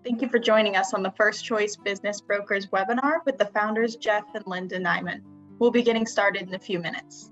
Thank you for joining us on the First Choice Business Brokers webinar with the founders Jeff and Linda Nyman. We'll be getting started in a few minutes.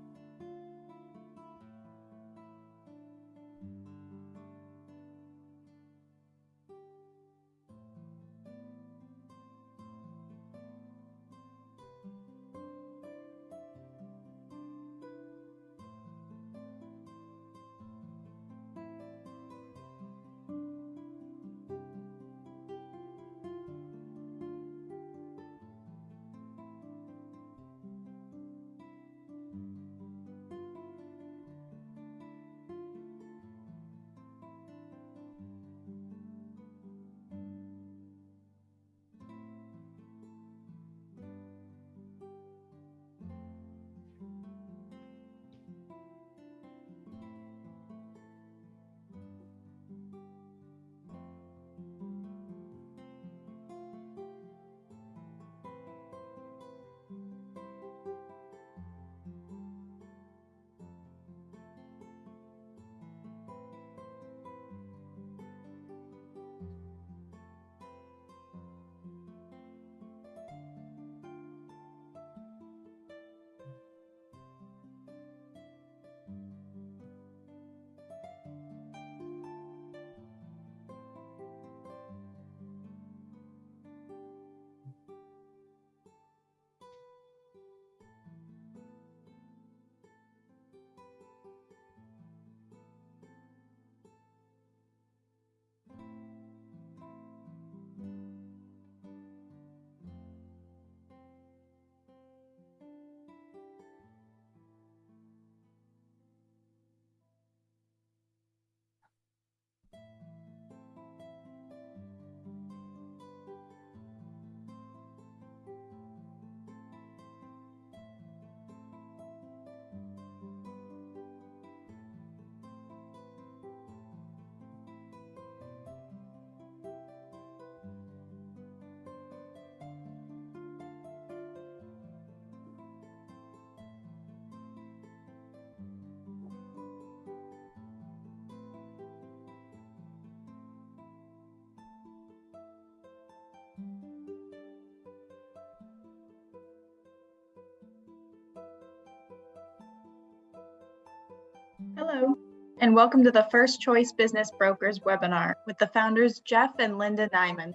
Hello, and welcome to the First Choice Business Brokers webinar with the founders Jeff and Linda Nyman.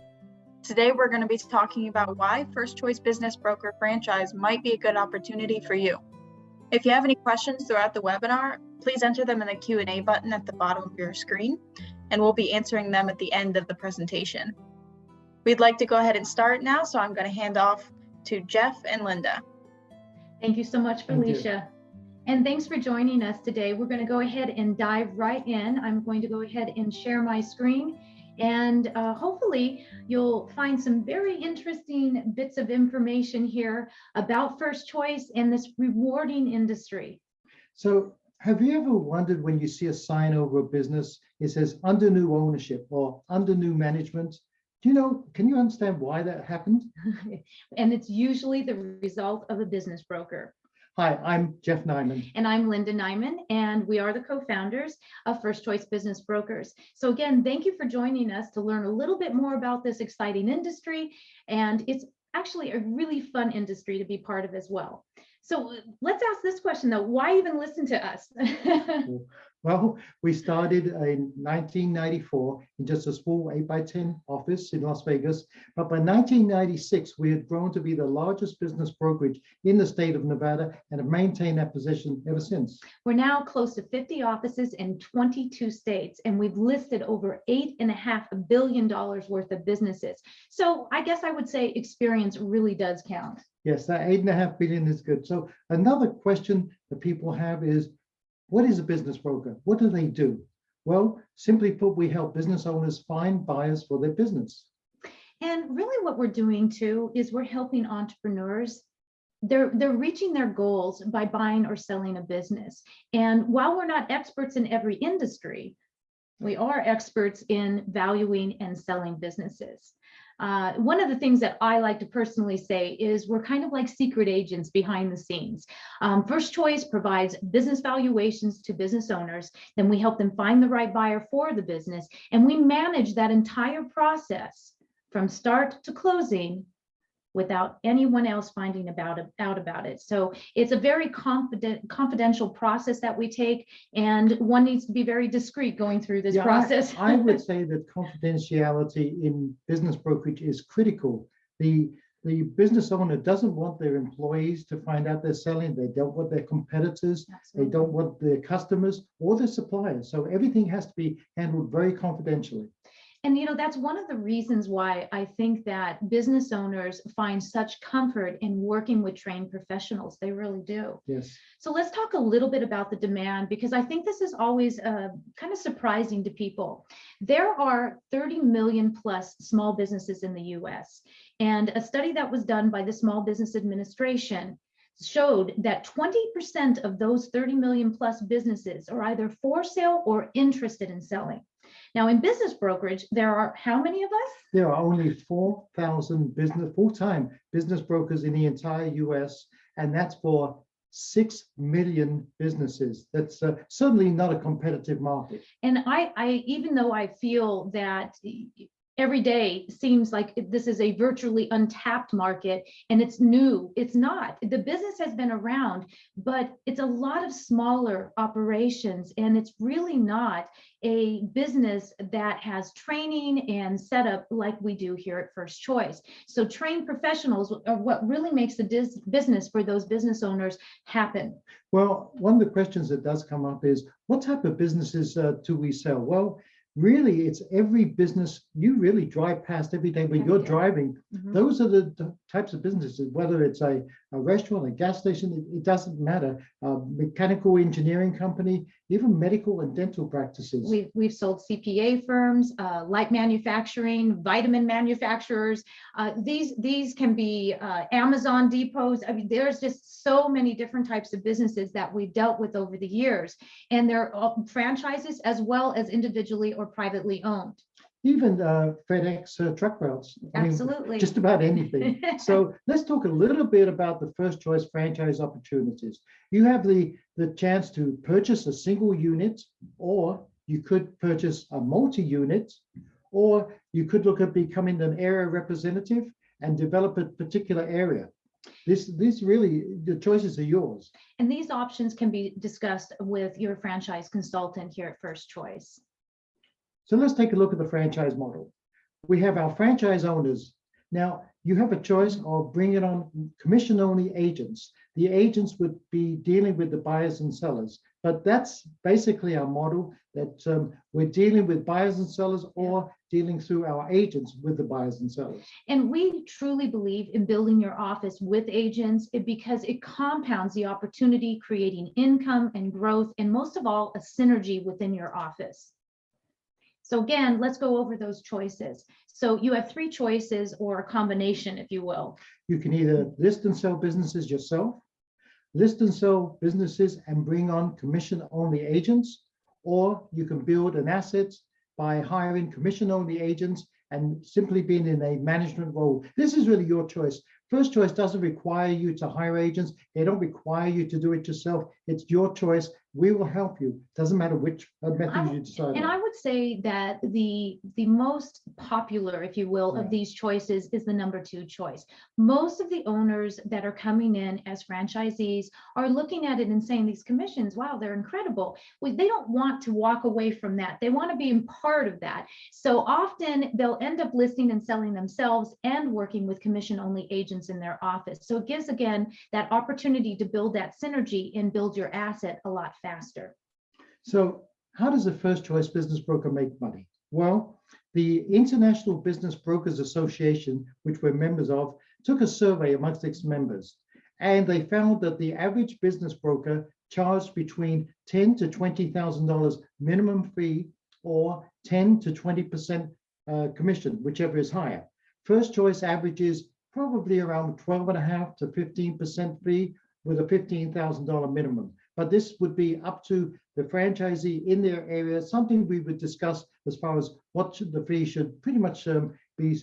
Today, we're going to be talking about why First Choice Business Broker franchise might be a good opportunity for you. If you have any questions throughout the webinar, please enter them in the Q&A button at the bottom of your screen, and we'll be answering them at the end of the presentation. We'd like to go ahead and start now, so I'm going to hand off to Jeff and Linda. Thank you so much, Felicia. And thanks for joining us today. We're going to go ahead and dive right in. I'm going to go ahead and share my screen, and hopefully you'll find some very interesting bits of information here about First Choice and this rewarding industry. So have you ever wondered when you see a sign over a business, it says under new ownership or under new management? Can you understand why that happened? And it's usually the result of a business broker. Hi, I'm Jeff Nyman. And I'm Linda Nyman, and we are the co-founders of First Choice Business Brokers. So again, thank you for joining us to learn a little bit more about this exciting industry. And it's actually a really fun industry to be part of as well. So let's ask this question though, why even listen to us? Well, we started in 1994 in just a small 8x10 office in Las Vegas. But by 1996, we had grown to be the largest business brokerage in the state of Nevada and have maintained that position ever since. We're now close to 50 offices in 22 states, and we've listed over $8.5 billion worth of businesses. So I guess I would say experience really does count. Yes, that $8.5 billion is good. So another question that people have is, what is a business broker? What do they do? Well, simply put, we help business owners find buyers for their business. And really what we're doing too is we're helping entrepreneurs. They're reaching their goals by buying or selling a business. And while we're not experts in every industry, we are experts in valuing and selling businesses. One of the things that I like to personally say is we're kind of like secret agents behind the scenes. First Choice provides business valuations to business owners, then we help them find the right buyer for the business, and we manage that entire process from start to closing without anyone else finding out about it. So it's a very confidential process that we take, and one needs to be very discreet going through this process. I would say that confidentiality in business brokerage is critical. The business owner doesn't want their employees to find out they're selling. They don't want their competitors. Absolutely. They don't want their customers or their suppliers. So everything has to be handled very confidentially. And that's one of the reasons why I think that business owners find such comfort in working with trained professionals. They really do. Yes. So let's talk a little bit about the demand, because I think this is always kind of surprising to people. There are 30 million plus small businesses in the US, and a study that was done by the Small Business Administration showed that 20% of those 30 million plus businesses are either for sale or interested in selling. Now, in business brokerage, there are how many of us? There are only 4,000 full-time business brokers in the entire US, and that's for 6 million businesses. That's certainly not a competitive market. And I even though I feel that every day seems like this is a virtually untapped market and it's new, it's not. The business has been around, but it's a lot of smaller operations, and it's really not a business that has training and setup like we do here at First Choice. So trained professionals are what really makes the business for those business owners happen. Well, one of the questions that does come up is, what type of businesses do we sell? Well, really, it's every business you really drive past every day when you're driving. Mm-hmm. Those are the types of businesses, whether it's a restaurant, a gas station, it doesn't matter. Mechanical engineering company, even medical and dental practices. We've sold CPA firms, light manufacturing, vitamin manufacturers. These can be Amazon depots. I mean, there's just so many different types of businesses that we've dealt with over the years, and they're franchises as well as individually or privately owned. Even FedEx truck routes. Absolutely. I mean, just about anything. So let's talk a little bit about the First Choice franchise opportunities. You have the chance to purchase a single unit, or you could purchase a multi-unit, or you could look at becoming an area representative and develop a particular area. This really, the choices are yours. And these options can be discussed with your franchise consultant here at First Choice. So let's take a look at the franchise model. We have our franchise owners. Now, you have a choice of bringing on commission-only agents. The agents would be dealing with the buyers and sellers, but that's basically our model, that we're dealing with buyers and sellers, or dealing through our agents with the buyers and sellers. And we truly believe in building your office with agents because it compounds the opportunity, creating income and growth, and most of all, a synergy within your office. So again, let's go over those choices. So you have three choices, or a combination, if you will. You can either list and sell businesses yourself, list and sell businesses and bring on commission-only agents, or you can build an asset by hiring commission-only agents and simply being in a management role. This is really your choice. First Choice doesn't require you to hire agents. They don't require you to do it yourself. It's your choice. We will help you. Doesn't matter which method you decide and on. I would say that the most popular, if you will, of these choices is the number two choice. Most of the owners that are coming in as franchisees are looking at it and saying, these commissions, wow, they're incredible. Well, they don't want to walk away from that. They want to be a part of that. So often they'll end up listing and selling themselves and working with commission-only agents in their office. So it gives, again, that opportunity to build that synergy and build your asset a lot faster. So how does a First Choice business broker make money? Well, the International Business Brokers Association, which we're members of, took a survey amongst its members, and they found that the average business broker charged between $10,000 to $20,000 minimum fee, or 10 to 20% commission, whichever is higher. First Choice averages probably around 12.5% to 15% fee with a $15,000 minimum. But this would be up to the franchisee in their area, something we would discuss as far as what the fee should pretty much be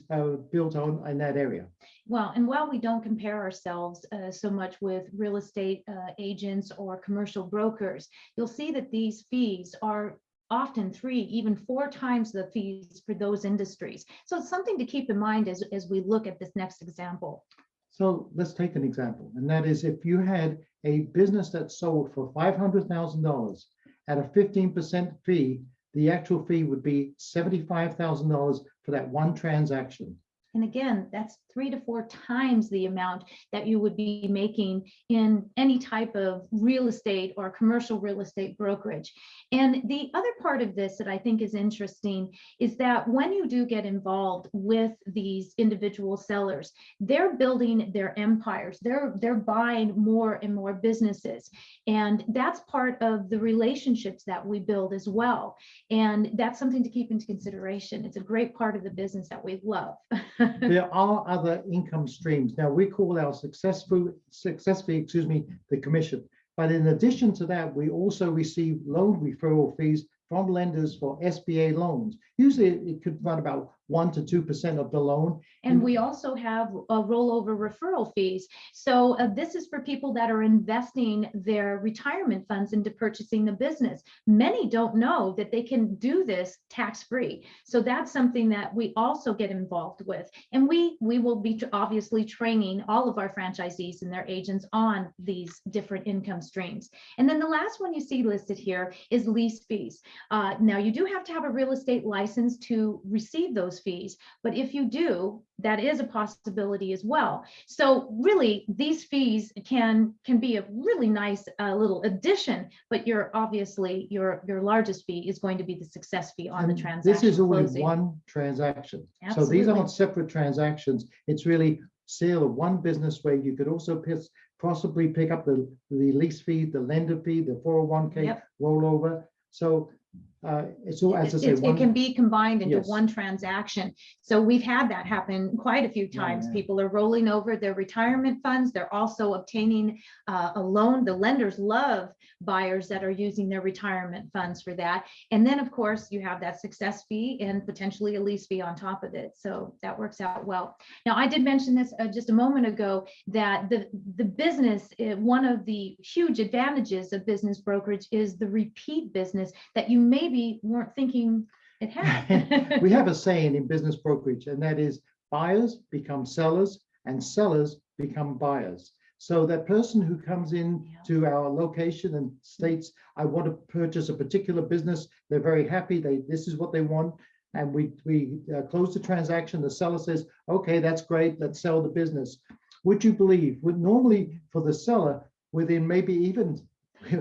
built on in that area. Well, and while we don't compare ourselves so much with real estate agents or commercial brokers, you'll see that these fees are often 3, even 4 times the fees for those industries. So it's something to keep in mind as we look at this next example. So let's take an example, and that is if you had a business that sold for $500,000 at a 15% fee, the actual fee would be $75,000 for that one transaction. And again, that's 3 to 4 times the amount that you would be making in any type of real estate or commercial real estate brokerage. And the other part of this that I think is interesting is that when you do get involved with these individual sellers, they're building their empires. They're buying more and more businesses. And that's part of the relationships that we build as well. And that's something to keep into consideration. It's a great part of the business that we love. There are other income streams. Now we call our success fee, the commission. But in addition to that, we also receive loan referral fees from lenders for SBA loans. Usually it could run about 1 to 2% of the loan. And we also have rollover referral fees. So this is for people that are investing their retirement funds into purchasing the business. Many don't know that they can do this tax-free. So that's something that we also get involved with. And we will be obviously training all of our franchisees and their agents on these different income streams. And then the last one you see listed here is lease fees. Now you do have to have a real estate license to receive those fees, but if you do, that is a possibility as well. So really, these fees can be a really nice little addition, but your largest fee is going to be the success fee on the transaction. This is only closing. one transaction. Absolutely. So these aren't separate transactions. It's really sale of one business where you could also possibly pick up the lease fee, the lender fee, the 401k rollover. So it's all, as I say, it can be combined into Yes. one transaction. So we've had that happen quite a few times. Yeah. People are rolling over their retirement funds. They're also obtaining a loan. The lenders love buyers that are using their retirement funds for that. And then, of course, you have that success fee and potentially a lease fee on top of it. So that works out well. Now, I did mention this just a moment ago, that the business, one of the huge advantages of business brokerage is the repeat business that you maybe weren't thinking it had. We have a saying in business brokerage, and that is buyers become sellers and sellers become buyers. So that person who comes in to our location and states, I want to purchase a particular business, they're very happy, this is what they want, and we close the transaction. The seller says, okay, that's great, let's sell the business. Would you believe, normally for the seller, within maybe even,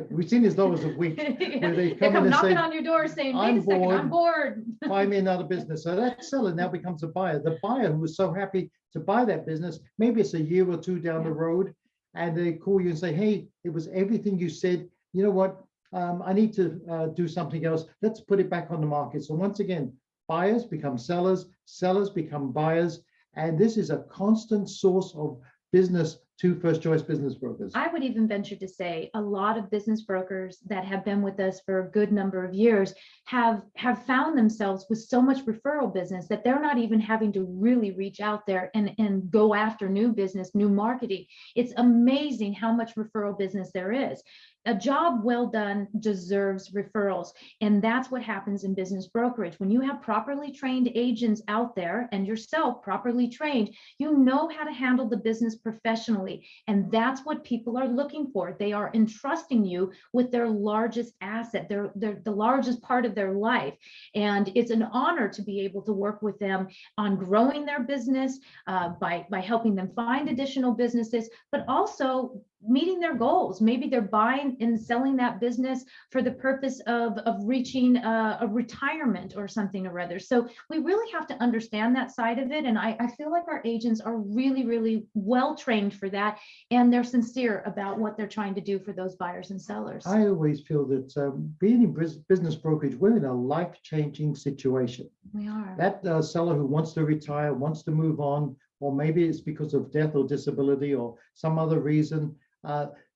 we've seen as low as a week, where they come in and knocking say, on your door saying, I'm wait a second, bored. I'm bored. Find me another business. So that seller now becomes a buyer. The buyer who was so happy to buy that business, maybe it's a year or two down the road, and they call you and say, hey, it was everything you said. You know what? I need to do something else. Let's put it back on the market. So once again, buyers become sellers, sellers become buyers, and this is a constant source of business to First Choice Business Brokers. I would even venture to say a lot of business brokers that have been with us for a good number of years have found themselves with so much referral business that they're not even having to really reach out there and go after new business, new marketing. It's amazing how much referral business there is. A job well done deserves referrals. And that's what happens in business brokerage. When you have properly trained agents out there and yourself properly trained, you know how to handle the business professionally. And that's what people are looking for. They are entrusting you with their largest asset, the largest part of their life. And it's an honor to be able to work with them on growing their business by helping them find additional businesses, but also meeting their goals. Maybe they're buying and selling that business for the purpose of reaching a retirement or something or other. So we really have to understand that side of it. And I feel like our agents are really, really well trained for that. And they're sincere about what they're trying to do for those buyers and sellers. I always feel that being in business brokerage, we're in a life-changing situation. We are. That seller who wants to retire, wants to move on, or maybe it's because of death or disability or some other reason,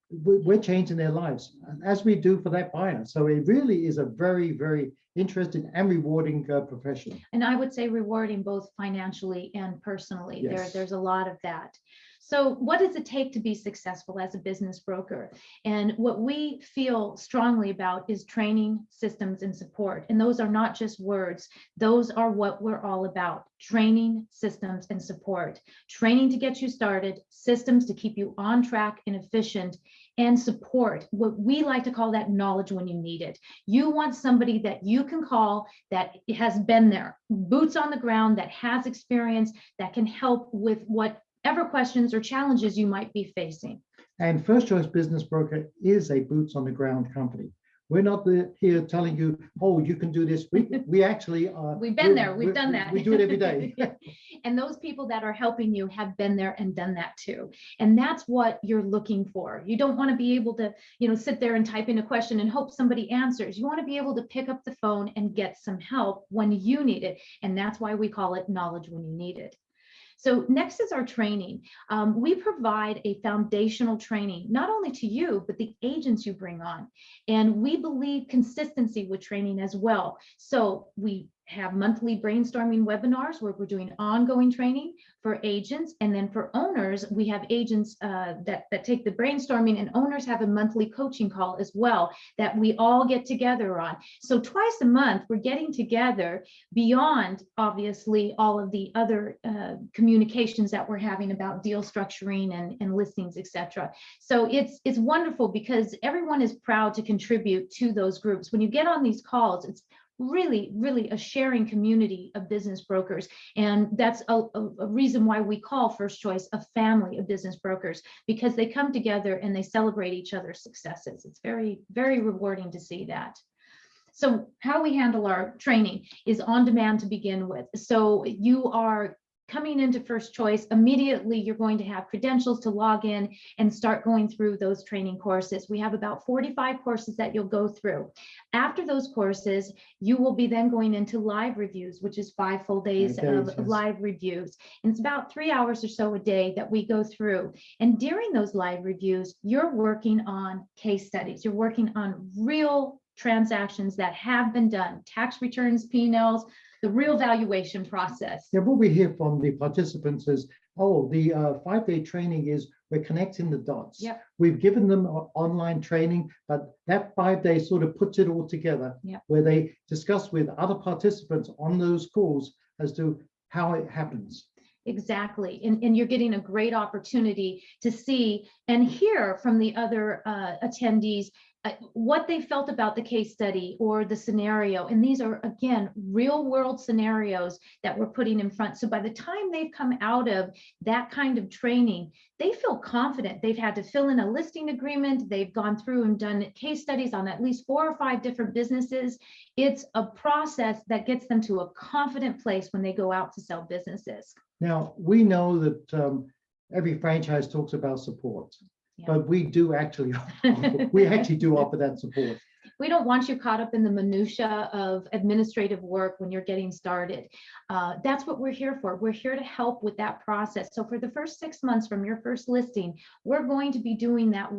we're changing their lives, as we do for that buyer. So it really is a very, very interesting and rewarding profession. And I would say rewarding both financially and personally. Yes. There's a lot of that. So what does it take to be successful as a business broker? And what we feel strongly about is training, systems, and support. And those are not just words. Those are what we're all about: training, systems, and support. Training to get you started, systems to keep you on track and efficient, and support, what we like to call that knowledge when you need it. You want somebody that you can call that has been there, boots on the ground, that has experience, that can help with whatever questions or challenges you might be facing. And First Choice Business Broker is a boots on the ground company. We're not here telling you, oh, you can do this. We actually are. We've been there. We've done that. We do it every day. And those people that are helping you have been there and done that too. And that's what you're looking for. You don't want to be able to, sit there and type in a question and hope somebody answers. You want to be able to pick up the phone and get some help when you need it. And that's why we call it knowledge when you need it. So next is our training. We provide a foundational training, not only to you, but the agents you bring on. And we believe consistency with training as well. So we have monthly brainstorming webinars where we're doing ongoing training for agents. And then for owners, we have agents that take the brainstorming, and owners have a monthly coaching call as well that we all get together on. So twice a month, we're getting together beyond, obviously, all of the other communications that we're having about deal structuring and listings, etc. So it's wonderful because everyone is proud to contribute to those groups. When you get on these calls, it's really, really a sharing community of business brokers. And that's a reason why we call First Choice a family of business brokers, because they come together and they celebrate each other's successes. It's very, very rewarding to see that. So how we handle our training is on demand to begin with. So you are coming into First Choice, immediately you're going to have credentials to log in and start going through those training courses. We have about 45 courses that you'll go through. After those courses, you will be then going into live reviews, which is 5 full days of live reviews. And it's about 3 hours or so a day that we go through. And during those live reviews, you're working on case studies. You're working on real transactions that have been done, tax returns, P&Ls, the real valuation process. Yeah, what we hear from the participants is, oh, the 5-day training is we're connecting the dots. Yep. We've given them online training, but that 5 days sort of puts it all together, yep, where they discuss with other participants on those calls as to how it happens. Exactly. And you're getting a great opportunity to see and hear from the other attendees what they felt about the case study or the scenario. And these are, again, real world scenarios that we're putting in front. So by the time they've come out of that kind of training, they feel confident. They've had to fill in a listing agreement. They've gone through and done case studies on at least 4 or 5 different businesses. It's a process that gets them to a confident place when they go out to sell businesses. Now, we know that every franchise talks about support. Yeah. But we do actually, we actually do offer that support. We don't want you caught up in the minutia of administrative work when you're getting started. That's what we're here for. We're here to help with that process. So for the first 6 months from your first listing, we're going to be doing that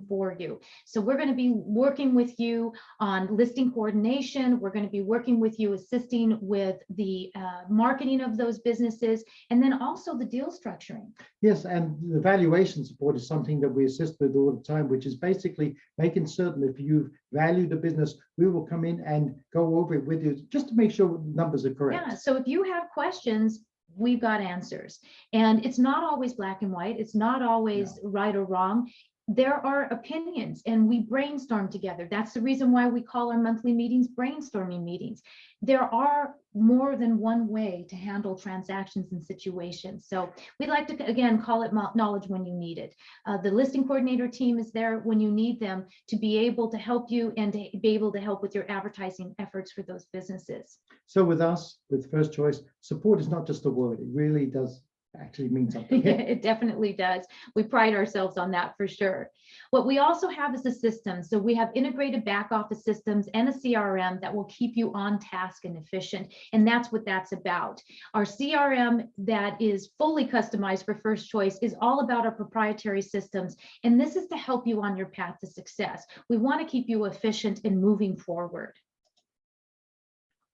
for you. So we're going to be working with you on listing coordination. We're going to be working with you, assisting with the marketing of those businesses, and then also the deal structuring. Yes, and the valuation support is something that we assist with all the time, which is basically making certain if you value the business, we will come in and go over it with you just to make sure numbers are correct. Yeah, so if you have questions, we've got answers. And it's not always black and white. It's not always right or wrong. There are opinions and we brainstorm together. That's the reason why we call our monthly meetings brainstorming meetings. There are more than one way to handle transactions and situations. So we like to, again, call it knowledge when you need it. The listing coordinator team is there when you need them to be able to help you and to be able to help with your advertising efforts for those businesses. So with us, with First Choice, support is not just a word. It really does actually mean something. Yeah, it definitely does. We pride ourselves on that for sure. What we also have is a system. So we have integrated back office systems and a CRM that will keep you on task and efficient. And that's what that's about. Our CRM that is fully customized for First Choice is all about our proprietary systems. And this is to help you on your path to success. We want to keep you efficient and moving forward.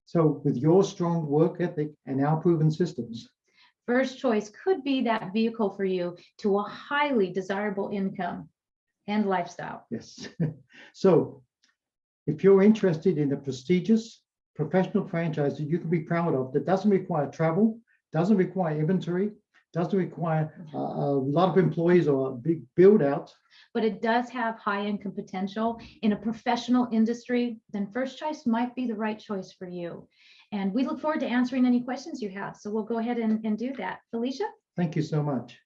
So with your strong work ethic and our proven systems, First Choice could be that vehicle for you to a highly desirable income and lifestyle. Yes. So if you're interested in a prestigious professional franchise that you can be proud of, that doesn't require travel, doesn't require inventory, doesn't require a lot of employees or a big build out, but it does have high income potential in a professional industry, then First Choice might be the right choice for you. And we look forward to answering any questions you have. So we'll go ahead and do that. Felicia? thank you so much.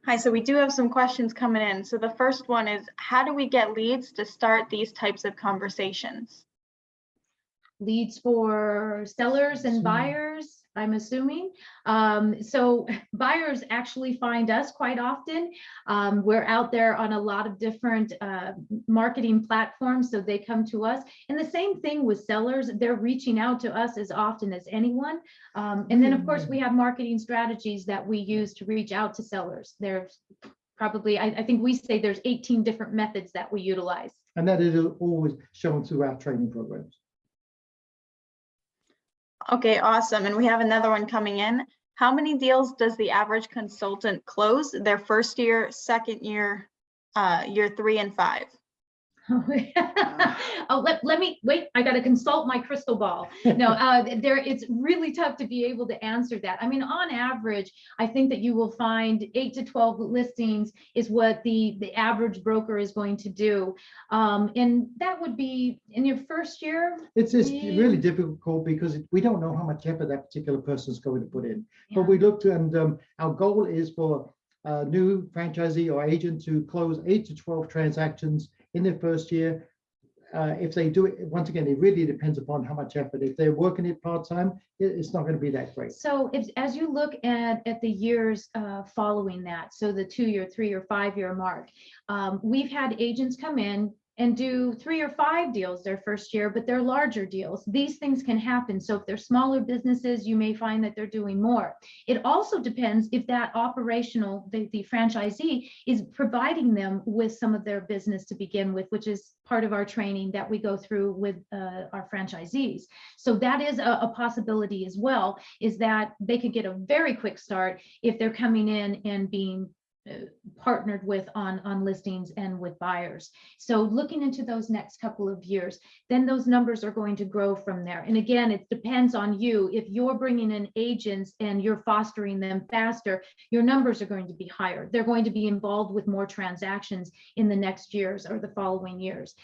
Hi, so we do have some questions coming in. So the first one is, how do we get leads to start these types of conversations? Leads for sellers and buyers, I'm assuming. So buyers actually find us quite often. We're out there on a lot of different marketing platforms, so they come to us. And the same thing with sellers, they're reaching out to us as often as anyone. And then of course we have marketing strategies that we use to reach out to sellers. There's probably, I think we say there's 18 different methods that we utilize. And that is always shown through our training programs. Okay, awesome. And we have another one coming in. How many deals does the average consultant close their first year, second year, year 3 and 5? Oh, let me wait. I got to consult my crystal ball. No, it's really tough to be able to answer that. I mean, on average, I think that you will find 8 to 12 listings is what the average broker is going to do. And that would be in your first year. It's really difficult because we don't know how much effort that particular person is going to put in. Yeah. But we looked, and our goal is for a new franchisee or agent to close 8 to 12 transactions in their first year. If they do it, once again, it really depends upon how much effort. If they're working it part-time, it's not going to be that great. So as you look at the years following that, so the 2-year, 3-year, 5-year mark, we've had agents come in and do 3 or 5 deals their first year, but they're larger deals. These things can happen. So if they're smaller businesses, you may find that they're doing more. It also depends if that operational, the franchisee is providing them with some of their business to begin with, which is part of our training that we go through with our franchisees. So that is a possibility as well, is that they could get a very quick start if they're coming in and being partnered with on listings and with buyers. So looking into those next couple of years, then those numbers are going to grow from there. And again, it depends on you. If you're bringing in agents and you're fostering them faster, your numbers are going to be higher. They're going to be involved with more transactions in the next years or the following years.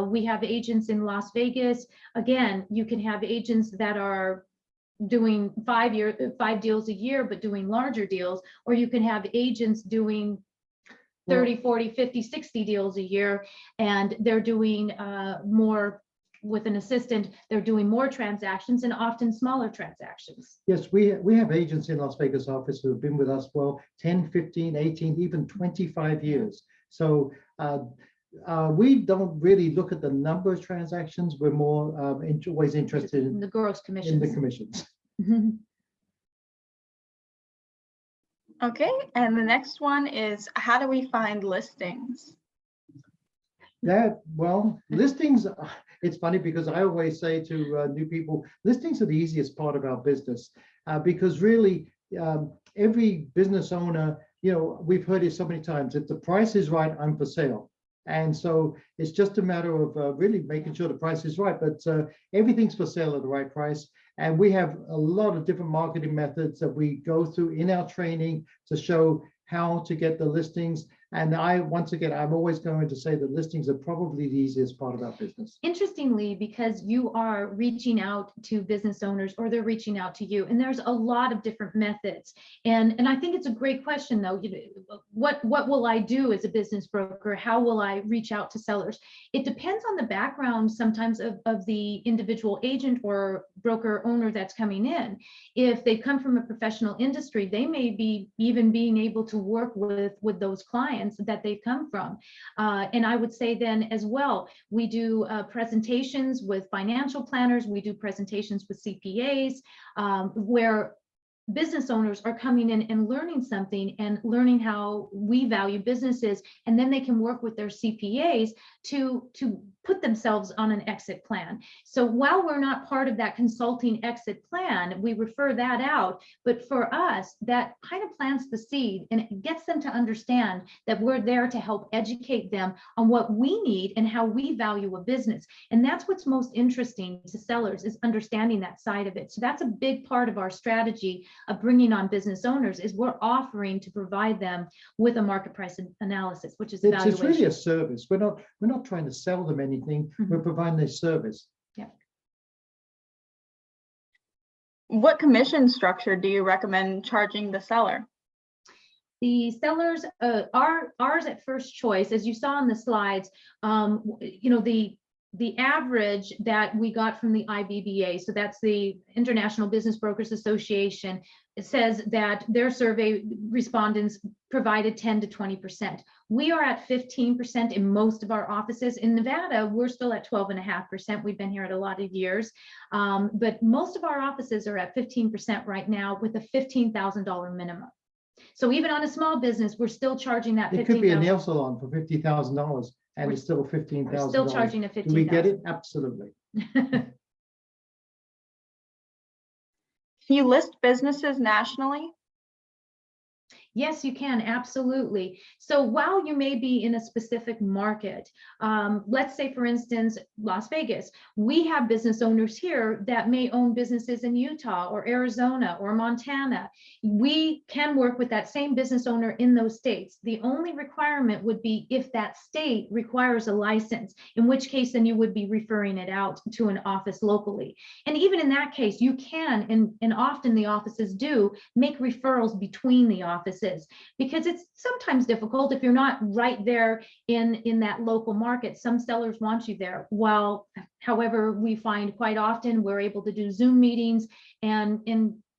We have agents in Las Vegas. Again, you can have agents that are doing 5 deals a year, but doing larger deals, or you can have agents doing 30, 40, 50, 60 deals a year, and they're doing more with an assistant. They're doing more transactions and often smaller transactions. Yes, we have agents in Las Vegas office who have been with us for 10, 15, 18, even 25 years. So we don't really look at the number of transactions. We're more always interested in the gross commissions. In the commissions. Okay, and the next one is, how do we find listings? Listings, it's funny because I always say to new people, listings are the easiest part of our business because really every business owner, we've heard it so many times, if the price is right, I'm for sale. And so it's just a matter of really making sure the price is right, but everything's for sale at the right price. And we have a lot of different marketing methods that we go through in our training to show how to get the listings. And once again, I'm always going to say that listings are probably the easiest part of our business. Interestingly, because you are reaching out to business owners or they're reaching out to you, and there's a lot of different methods. And I think it's a great question though. What will I do as a business broker? How will I reach out to sellers? It depends on the background sometimes of the individual agent or broker owner that's coming in. If they come from a professional industry, they may be even being able to work with those clients that they've come from. And I would say then as well, we do presentations with financial planners, we do presentations with CPAs, where business owners are coming in and learning something and learning how we value businesses, and then they can work with their CPAs to put themselves on an exit plan. So while we're not part of that consulting exit plan, we refer that out. But for us, that kind of plants the seed and it gets them to understand that we're there to help educate them on what we need and how we value a business. And that's what's most interesting to sellers, is understanding that side of it. So that's a big part of our strategy of bringing on business owners, is we're offering to provide them with a market price analysis, which is evaluation. It's really a service. We're not trying to sell them anything. Mhm. We're providing a service. Yeah. What commission structure do you recommend charging the seller? The sellers, ours at First Choice, as you saw on the slides, the average that we got from the IBBA, so that's the International Business Brokers Association, it says that their survey respondents provided 10 to 20%. We are at 15% in most of our offices. In Nevada, we're still at 12.5%. We've been here at a lot of years, but most of our offices are at 15% right now, with a $15,000 minimum. So even on a small business, we're still charging that. It could be a nail salon for $50,000 and it's still $15,000. We're still charging a $15,000. Do we get it? Absolutely. Can you list businesses nationally? Yes, you can, absolutely. So while you may be in a specific market, let's say, for instance, Las Vegas, we have business owners here that may own businesses in Utah or Arizona or Montana. We can work with that same business owner in those states. The only requirement would be if that state requires a license, in which case then you would be referring it out to an office locally. And even in that case, you can, and often the offices do, make referrals between the offices, because it's sometimes difficult if you're not right there in that local market. Some sellers want you there. However, we find quite often we're able to do Zoom meetings and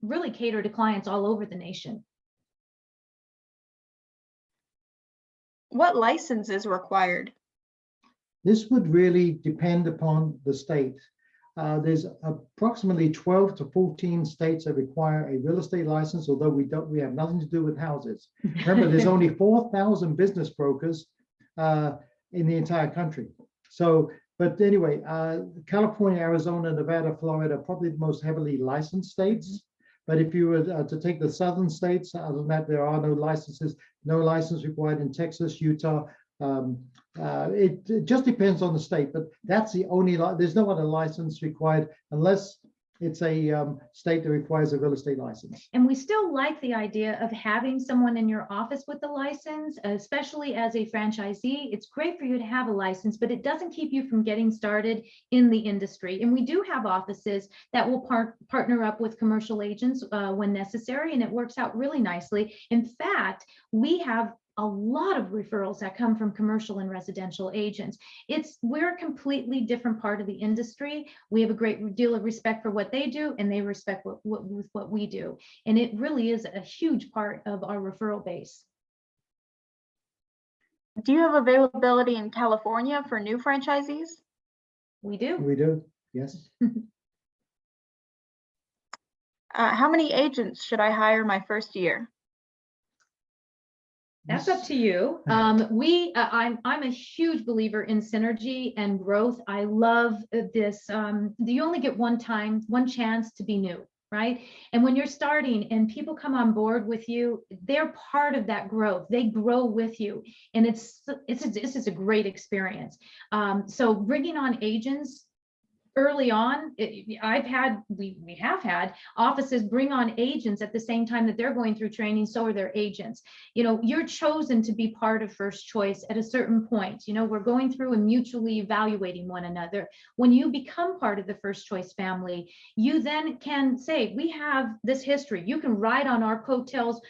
really cater to clients all over the nation. What license is required? This would really depend upon the state. There's approximately 12 to 14 states that require a real estate license, although we have nothing to do with houses. Remember, there's only 4,000 business brokers in the entire country. So, but anyway, California, Arizona, Nevada, Florida are probably the most heavily licensed states. But if you were to take the southern states, other than that, there are no licenses, no license required in Texas, Utah. It just depends on the state, but that's the only, there's no other license required unless it's a state that requires a real estate license. And we still like the idea of having someone in your office with a license, especially as a franchisee. It's great for you to have a license, but it doesn't keep you from getting started in the industry. And we do have offices that will partner up with commercial agents when necessary, and it works out really nicely. In fact, we have a lot of referrals that come from commercial and residential agents. We're a completely different part of the industry. We have a great deal of respect for what they do, and they respect what we do. And it really is a huge part of our referral base. Do you have availability in California for new franchisees? We do. We do, yes. How many agents should I hire my first year? That's up to you. I'm a huge believer in synergy and growth. I love this. You only get one chance to be new, right? And when you're starting and people come on board with you, they're part of that growth. They grow with you, and this is a great experience. So bringing on agents early on, we have had offices bring on agents at the same time that they're going through training. So are their agents. You know, you're chosen to be part of First Choice at a certain point. You know, we're going through and mutually evaluating one another. When you become part of the First Choice family, you then can say, we have this history. You can ride on our coattails.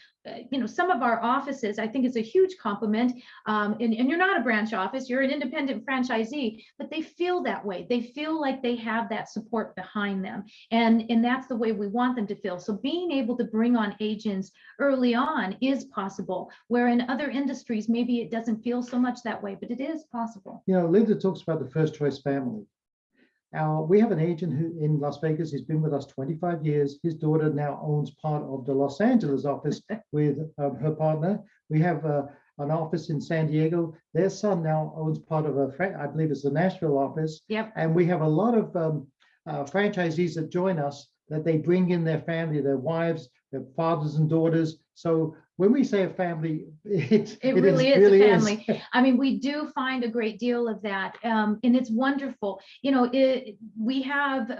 You know, some of our offices, I think it's a huge compliment. And you're not a branch office, you're an independent franchisee, but they feel that way. They feel like they have that support behind them. And that's the way we want them to feel. So being able to bring on agents early on is possible, where in other industries, maybe it doesn't feel so much that way, but it is possible. You know, Linda talks about the First Choice family. We have an agent who in Las Vegas. He's been with us 25 years. His daughter now owns part of the Los Angeles office with her partner. We have an office in San Diego. Their son now owns part of I believe it's the Nashville office. Yep. And we have a lot of franchisees that join us, that they bring in their family, their wives, their fathers and daughters. So when we say a family, it really is really a family. I mean, we do find a great deal of that, and it's wonderful. You know, we have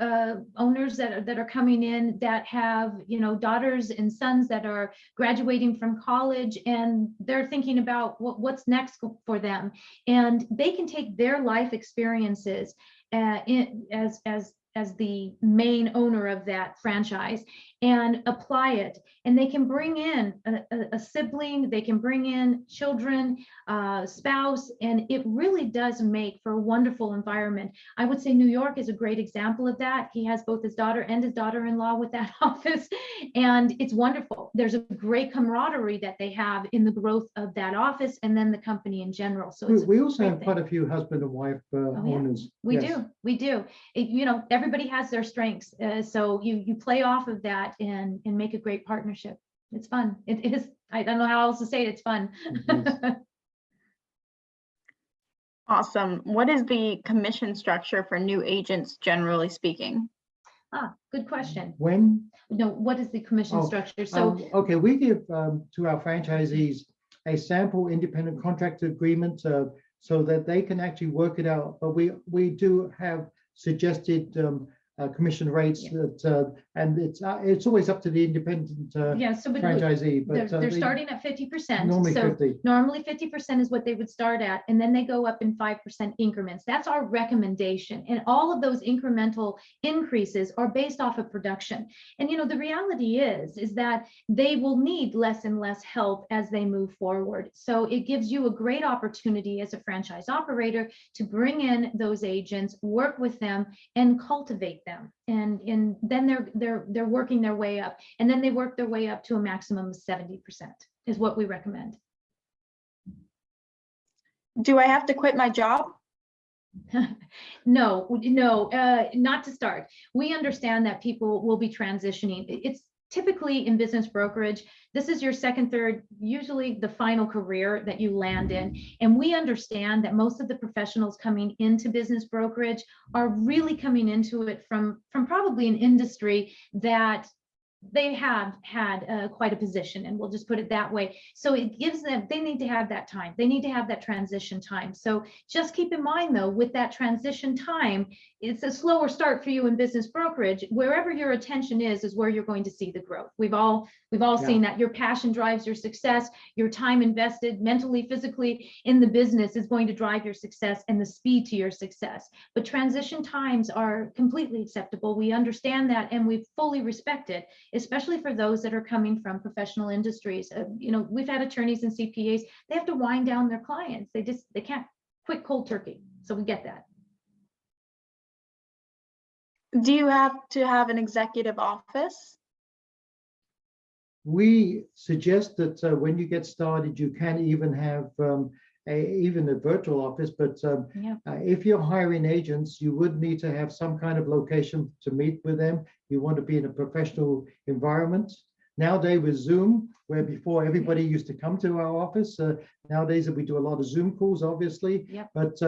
owners that are coming in that have, you know, daughters and sons that are graduating from college, and they're thinking about what's next for them, and they can take their life experiences as the main owner of that franchise and apply it. And they can bring in a sibling, they can bring in children, spouse, and it really does make for a wonderful environment. I would say New York is a great example of that. He has both his daughter and his daughter-in-law with that office, and it's wonderful. There's a great camaraderie that they have in the growth of that office and then the company in general. So we also have quite a few husband and wife owners. We do. You know, everybody has their strengths, so you play off of that and make a great partnership. It's fun. It is. I don't know how else to say it. It's fun. Awesome. What is the commission structure for new agents, generally speaking? Good question. What is the commission structure? So okay, we give to our franchisees a sample independent contract agreement so that they can actually work it out. But we do have suggested commission rates that and it's always up to the independent franchisee, but they're starting at 50%. Normally 50. Normally 50% is what they would start at, and then they go up in 5% increments. That's our recommendation, and all of those incremental increases are based off of production. And you know, the reality is that they will need less and less help as they move forward. So it gives you a great opportunity as a franchise operator to bring in those agents, work with them, and cultivate them. And then they're working their way up, and then they work their way up to a maximum of 70% is what we recommend. Do I have to quit my job? No, not to start. We understand that people will be transitioning. It's typically in business brokerage, this is your second, third, usually the final career that you land in. And we understand that most of the professionals coming into business brokerage are really coming into it from probably an industry that they have had quite a position, and we'll just put it that way. So it gives them, they need to have that time. They need to have that transition time. So just keep in mind though, with that transition time, it's a slower start for you in business brokerage. Wherever your attention is where you're going to see the growth. We've all seen that. Your passion drives your success. Your time invested mentally, physically in the business is going to drive your success and the speed to your success. But transition times are completely acceptable. We understand that, and we fully respect it, especially for those that are coming from professional industries. You know, we've had attorneys and CPAs, they have to wind down their clients. They can't quit cold turkey. So we get that. Do you have to have an executive office? We suggest that when you get started, you can even have even a virtual office, but if you're hiring agents, you would need to have some kind of location to meet with them. You want to be in a professional environment. Nowadays with Zoom, where before everybody used to come to our office, nowadays we do a lot of Zoom calls, obviously. Yep. But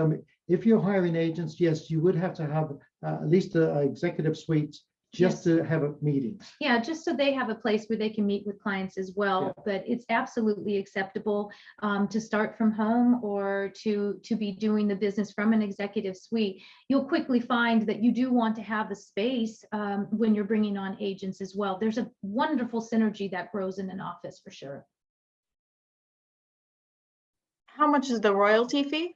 if you're hiring agents, yes, you would have to have at least an executive suite just to have a meeting. Yeah, just so they have a place where they can meet with clients as well. Yeah. But it's absolutely acceptable to start from home or to be doing the business from an executive suite. You'll quickly find that you do want to have the space when you're bringing on agents as well. There's a wonderful synergy that grows in an office for sure. How much is the royalty fee?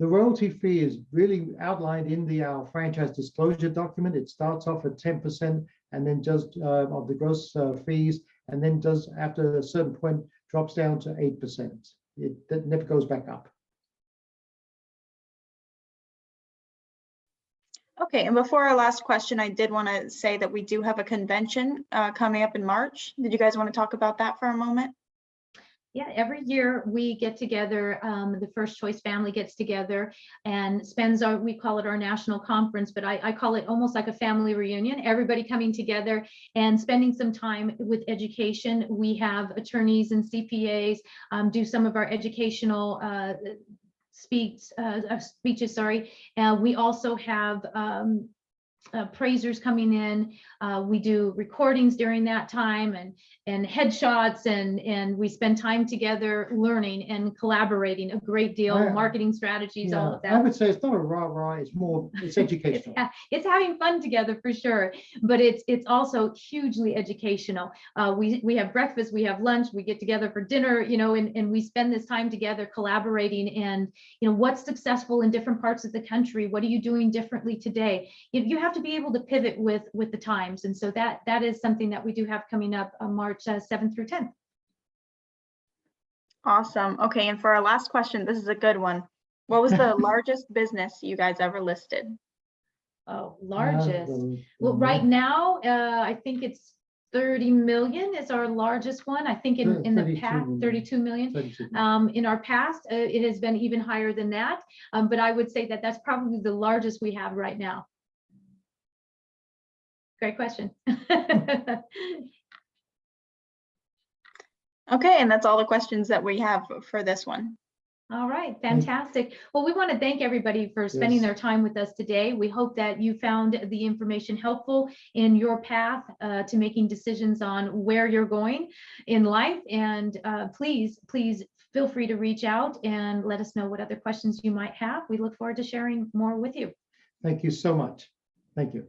The royalty fee is really outlined in our franchise disclosure document. It starts off at 10% and then just of the gross fees, and then does after a certain point drops down to 8%. It never goes back up. Okay, and before our last question, I did want to say that we do have a convention coming up in March. Did you guys want to talk about that for a moment? Yeah, every year we get together, the First Choice family gets together and spends we call it our national conference, but I call it almost like a family reunion, everybody coming together and spending some time with education. We have attorneys and CPAs do some of our educational speeches, sorry. We also have appraisers coming in. We do recordings during that time and headshots, and we spend time together learning and collaborating a great deal, marketing strategies, all of that. I would say it's not a rah-rah, it's educational. It's having fun together for sure, but it's also hugely educational. We have breakfast, we have lunch, we get together for dinner, and we spend this time together collaborating, and what's successful in different parts of the country, what are you doing differently today? You have to be able to pivot with the times, and so that is something that we do have coming up on March 7th through 10th. Awesome. Okay, and for our last question, this is a good one. What was the largest business you guys ever listed? Oh, largest. Well, right now, I think it's 30 million is our largest one. I think in the past, 32 million. 32 million. In our past, it has been even higher than that. But I would say that that's probably the largest we have right now. Great question. Okay, and that's all the questions that we have for this one. All right, fantastic. Well, we want to thank everybody for spending their time with us today. We hope that you found the information helpful in your path to making decisions on where you're going in life. And please feel free to reach out and let us know what other questions you might have. We look forward to sharing more with you. Thank you so much. Thank you.